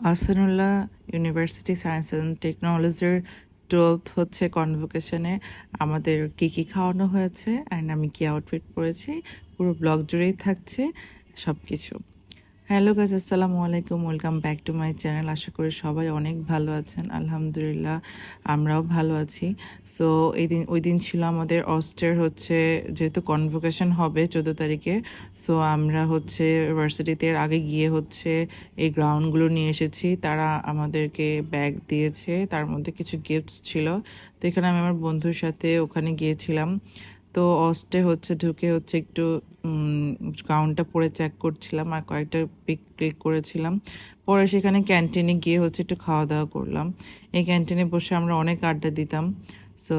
Ahsanullah university science and টেকনোলজির 12th হচ্ছে কনভোকেশনে আমাদের কী খাওয়ানো হয়েছে অ্যান্ড আমি কী আউটফিট পরেছি পুরো ব্লগ জুড়েই থাকছে সব কিছু। হ্যালো গাইস, আসসালামু আলাইকুম, welcome back to my channel. আশা করি সবাই অনেক ভালো আছেন। আলহামদুলিল্লাহ আমরাও ভালো আছি। সো ওই দিন ছিল আমাদের অস্টের হচ্ছে যেহেতু কনভোকেশন হবে 14 তারিখে, সো আমরা হচ্ছে ভার্সিটিতে এর আগে গিয়ে হচ্ছে এই গ্রাউন্ডগুলো নিয়ে এসেছি। তারা আমাদেরকে ব্যাগ দিয়েছে, তার মধ্যে কিছু গিফটস ছিল। তো এখানে আমি আমার বন্ধুর সাথে ওখানে গিয়েছিলাম। তো অস্টে হচ্ছে ঢুকে হচ্ছে একটু গাউনটা পরে চেক করছিলাম আর কয়েকটা পিক ক্লিক করেছিলাম। পরে সেখানে ক্যান্টিনে গিয়ে হচ্ছে একটু খাওয়া দাওয়া করলাম। এই ক্যান্টিনে বসে আমরা অনেক আড্ডা দিতাম। সো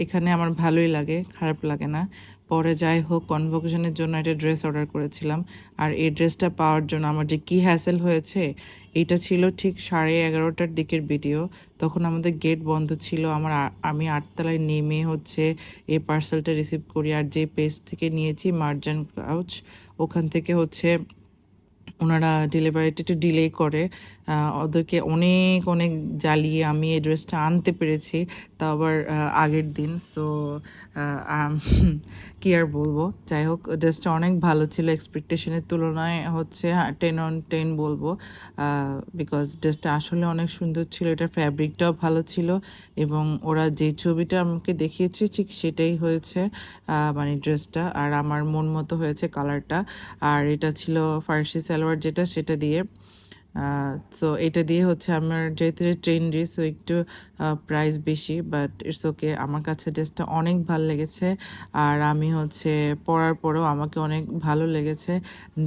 এখানে আমার ভালোই লাগে, খারাপ লাগে না। পরে যাই হোক, কনভোকেশনের জন্য একটা ড্রেস অর্ডার করেছিলাম। আর এই ড্রেসটা পাওয়ার জন্য আমার যে কী হ্যাসেল হয়েছে, এইটা ছিল ঠিক 11:30টার দিকের ভিডিও। তখন আমাদের গেট বন্ধ ছিল। আমি 8তলায় নেমে হচ্ছে এই পার্সেলটা রিসিভ করি। আর যে পেজ থেকে নিয়েছি মার্জান কাউচ, ওখান থেকে হচ্ছে ওনারা ডেলিভারিটা একটু ডিলে করে। ওদেরকে অনেক অনেক জ্বালিয়ে আমি এই ড্রেসটা আনতে পেরেছি, তা আবার আগের দিন। সো কি আর বলবো, যাই হোক ড্রেসটা অনেক ভালো ছিল, এক্সপেকটেশনের তুলনায় হচ্ছে 10/10 বলবো। বিকজ ড্রেসটা আসলে অনেক সুন্দর ছিল, এটার ফ্যাব্রিকটাও ভালো ছিল এবং ওরা যে ছবিটা আমাকে দেখিয়েছে ঠিক সেটাই হয়েছে মানে ড্রেসটা। আর আমার মন মতো হয়েছে কালারটা। আর এটা ছিল ফার্সি সালোয়ার যেটা, সেটা দিয়ে। সো এটা দিয়ে হচ্ছে আমার যেহেতু ট্রেন্ডি, সো একটু প্রাইস বেশি, বাট ইটস ওকে। আমার কাছে ড্রেসটা অনেক ভালো লেগেছে আর আমি হচ্ছে পরার পরেও আমাকে অনেক ভালো লেগেছে।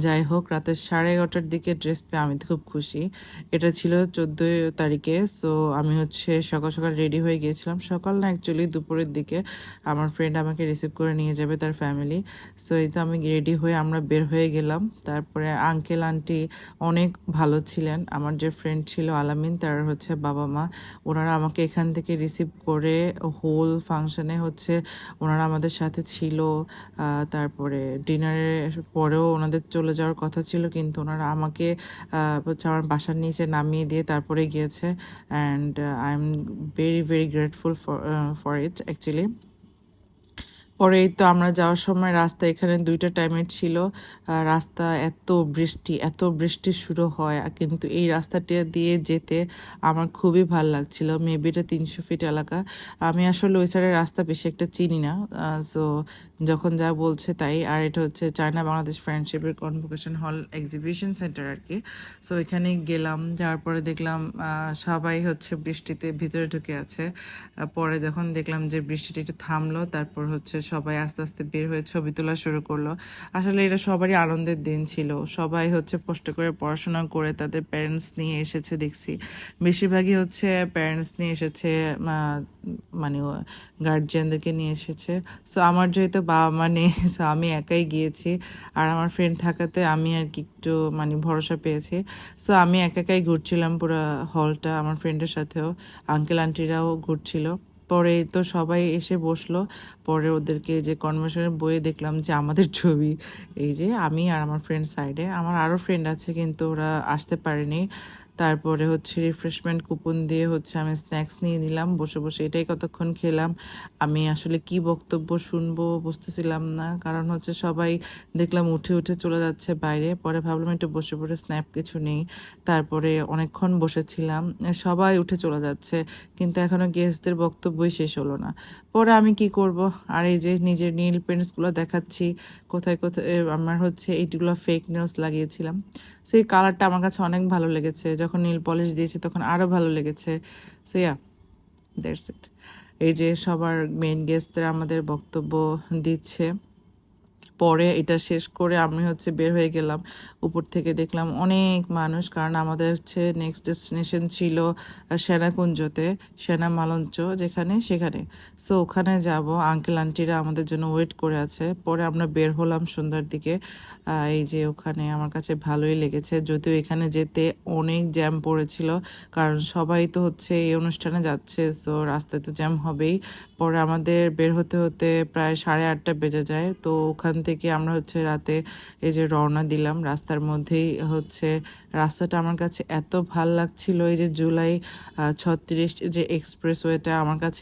যাই হোক, রাতে 11:30টার দিকে ড্রেস পেয়ে আমি তো খুব খুশি। এটা ছিল 14 তারিখে। সো আমি হচ্ছে সকাল সকাল রেডি হয়ে গিয়েছিলাম। সকাল না, অ্যাকচুয়ালি দুপুরের দিকে আমার ফ্রেন্ড আমাকে রিসিভ করে নিয়ে যাবে, তার ফ্যামিলি। সো এই তো আমি রেডি হয়ে আমরা বের হয়ে গেলাম। তারপরে আঙ্কেল আন্টি অনেক ভালো ছিলেন। আমার যে ফ্রেন্ড ছিল আলামিন, তার হচ্ছে বাবা মা, ওনারা আমাকে এখান থেকে রিসিভ করে হোল ফাংশনে হচ্ছে ওনারা আমাদের সাথে ছিল। তারপরে ডিনারের পরেও ওনাদের চলে যাওয়ার কথা ছিল, কিন্তু ওনারা আমাকে হচ্ছে আমার বাসার নিচে নামিয়ে দিয়ে তারপরে গিয়েছে। And I am very very grateful for it actually. পরে এই তো আমরা যাওয়ার সময় রাস্তা এখানে 2টা টাইমের ছিল। রাস্তা এত বৃষ্টি শুরু হয়, কিন্তু এই রাস্তাটা দিয়ে যেতে আমার খুবই ভালো লাগছিল। মেবি এটা 300 ফিট এলাকা। আমি আসলে ওই সাইডের রাস্তা বেশি একটা চিনি না, সো যখন যা বলছে তাই। আর এটা হচ্ছে চায়না বাংলাদেশ ফ্রেন্ডশিপের কনভোকেশন হল এক্সিবিশন সেন্টার আর কি। সো এখানে গেলাম, যাওয়ার পরে দেখলাম সবাই হচ্ছে বৃষ্টিতে ভিতরে ঢুকে আছে। পরে যখন দেখলাম যে বৃষ্টিটা একটু থামলো, তারপর হচ্ছে সবাই আস্তে আস্তে বের হয়ে ছবি তোলা শুরু করলো। আসলে এটা সবারই আনন্দের দিন ছিল। সবাই হচ্ছে কষ্ট করে পড়াশোনা করে তাদের প্যারেন্টস নিয়ে এসেছে দেখছি। বেশিরভাগই হচ্ছে প্যারেন্টস নিয়ে এসেছে, মানে গার্জিয়ানদেরকে নিয়ে এসেছে। সো আমার যেহেতু বাবা মা নেই, সো আমি একাই গিয়েছি। আর আমার ফ্রেন্ড থাকাতে আমি আর কি একটু মানে ভরসা পেয়েছি। সো আমি একাই ঘুরছিলাম পুরো হলটা, আমার ফ্রেন্ডের সাথেও আঙ্কেল আন্টিরাও ঘুরছিল। পরে তো সবাই এসে বসলো। পরে ওদেরকে যে কনভারসেশনের বইয়ে দেখলাম যে আমাদের ছবি, এই যে আমি আর আমার ফ্রেন্ড সাইডে। আমার আরও ফ্রেন্ড আছে কিন্তু ওরা আসতে পারেনি। তারপরে হচ্ছে রিফ্রেশমেন্ট কুপন দিয়ে হচ্ছে আমি স্ন্যাক্স নিয়ে নিলাম, বসে বসে এটাই কতক্ষণ খেলাম। আমি আসলে কি বক্তব্য শুনবো বুঝতেছিলাম না, কারণ হচ্ছে সবাই দেখলাম উঠে উঠে চলে যাচ্ছে বাইরে। পরে ভাবলাম একটু বসে পড়ে স্ন্যাপ কিছু নেই। তারপরে অনেকক্ষণ বসেছিলাম, সবাই উঠে চলে যাচ্ছে, কিন্তু এখনও গেস্টদের বক্তব্যই শেষ হলো না। পরে আমি কি করব, আর এই যে নিজের নীল পেন্টসগুলো দেখাচ্ছি, কোথায় কোথায় আমার হচ্ছে এইগুলো ফেক নেলস লাগিয়েছিলাম। সেই কালারটা আমার কাছে অনেক ভালো লেগেছে, যখন নীল পলিশ দিয়েছি তখন আরও ভালো লেগেছে। So yeah, that's it. এই যে সবার মেইন গেস্টরা আমাদের বক্তব্য দিচ্ছে। পরে এটা শেষ করে আমি হচ্ছে বের হয়ে গেলাম। উপর থেকে দেখলাম অনেক মানুষ, কারণ আমাদের হচ্ছে নেক্সট ডেস্টিনেশন ছিল সেনাকুঞ্জতে, সেনা মালঞ্চ যেখানে, সেখানে। সো ওখানে যাব, আঙ্কেল আন্টিরা আমাদের জন্য ওয়েট করে আছে। পরে আমরা বের হলাম সন্ধ্যার দিকে। এই যে ওখানে আমার কাছে ভালোই লেগেছে, যদিও এখানে যেতে অনেক জ্যাম পড়েছিল, কারণ সবাই তো হচ্ছে এই অনুষ্ঠানে যাচ্ছে, সো রাস্তায় তো জ্যাম হবেই। পরে আমাদের বের হতে হতে প্রায় 8:30 বেজে যায়। তো ওখান থেকে আমরা হচ্ছে রাতে এই যে রওনা দিলাম। রাস্তার মধ্যেই হচ্ছে রাস্তাটা আমার কাছে এত ভাল লাগছিল। এই যে জুলাই 36 যে এক্সপ্রেসওয়েটা, আমার কাছে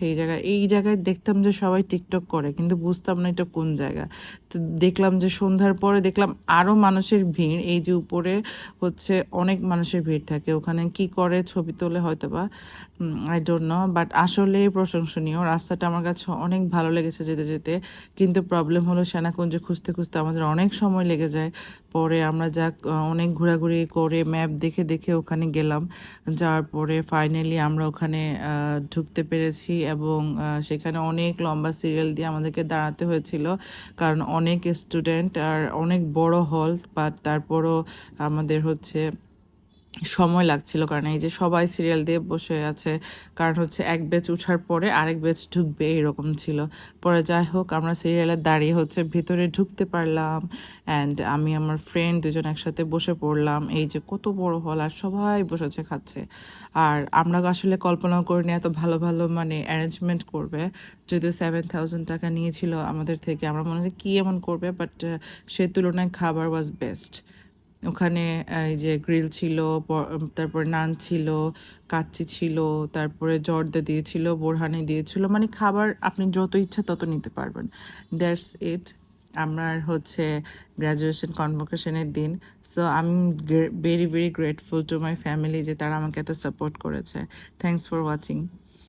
এই জায়গায় দেখতাম যে সবাই টিকটক করে, কিন্তু বুঝতাম না এটা কোন জায়গা। তো দেখলাম যে সন্ধ্যার পরে দেখলাম আরও মানুষের ভিড়। এই যে উপরে হচ্ছে অনেক মানুষের ভিড় থাকে, ওখানে কি করে ছবি তোলে হয়তো বা, আই ডোন্ট নো, বাট আসলে প্রশংসনীয়। রাস্তাটা আমার কাছে অনেক ভালো লেগেছে যেতে যেতে, কিন্তু প্রবলেম হলো সেনাকুঞ্জ খুঁজতে খুঁজতে আমাদের অনেক সময় লেগে যায়। পরে আমরা অনেক ঘোরাঘুরি করে ম্যাপ দেখে দেখে ওখানে গেলাম। যাওয়ার পরে ফাইনালি আমরা ওখানে ঢুকতে পেরেছি, এবং সেখানে অনেক লম্বা সিরিয়াল দিয়ে আমাদেরকে দাঁড়াতে হয়েছিল, কারণ অনেক স্টুডেন্ট আর অনেক বড় হল, বাট তারপরও আমাদের হচ্ছে সময় লাগছিল, কারণ এই যে সবাই সিরিয়াল দিয়ে বসে আছে, কারণ হচ্ছে এক ব্যাচ উঠার পরে আরেক ব্যাচ ঢুকবে এরকম ছিল। পরে যাই হোক আমরা সিরিয়ালে দাঁড়িয়ে হচ্ছে ভিতরে ঢুকতে পারলাম, অ্যান্ড আমি আমার ফ্রেন্ড দুজন একসাথে বসে পড়লাম। এই যে কত বড় হল, আর সবাই বসেছে খাচ্ছে। আর আমরা আসলে কল্পনাও করিনি এত ভালো ভালো মানে অ্যারেঞ্জমেন্ট করবে। যদিও 7,000 টাকা নিয়েছিল আমাদের থেকে, আমরা মনে হয় কী এমন করবে, বাট সে তুলনায় খাবার ওয়াজ বেস্ট। ওখানে এই যে গ্রিল ছিল, তারপরে নান ছিল, কাচ্চি ছিল, তারপরে জর্দা দিয়েছিল, বোরহানি দিয়েছিল, মানে খাবার আপনি যত ইচ্ছা তত নিতে পারবেন। That's it. আমার হচ্ছে গ্র্যাজুয়েশন কনভোকেশনের দিন। সো আমি very very grateful to my family যে তারা আমাকে এত সাপোর্ট করেছে। Thanks for watching.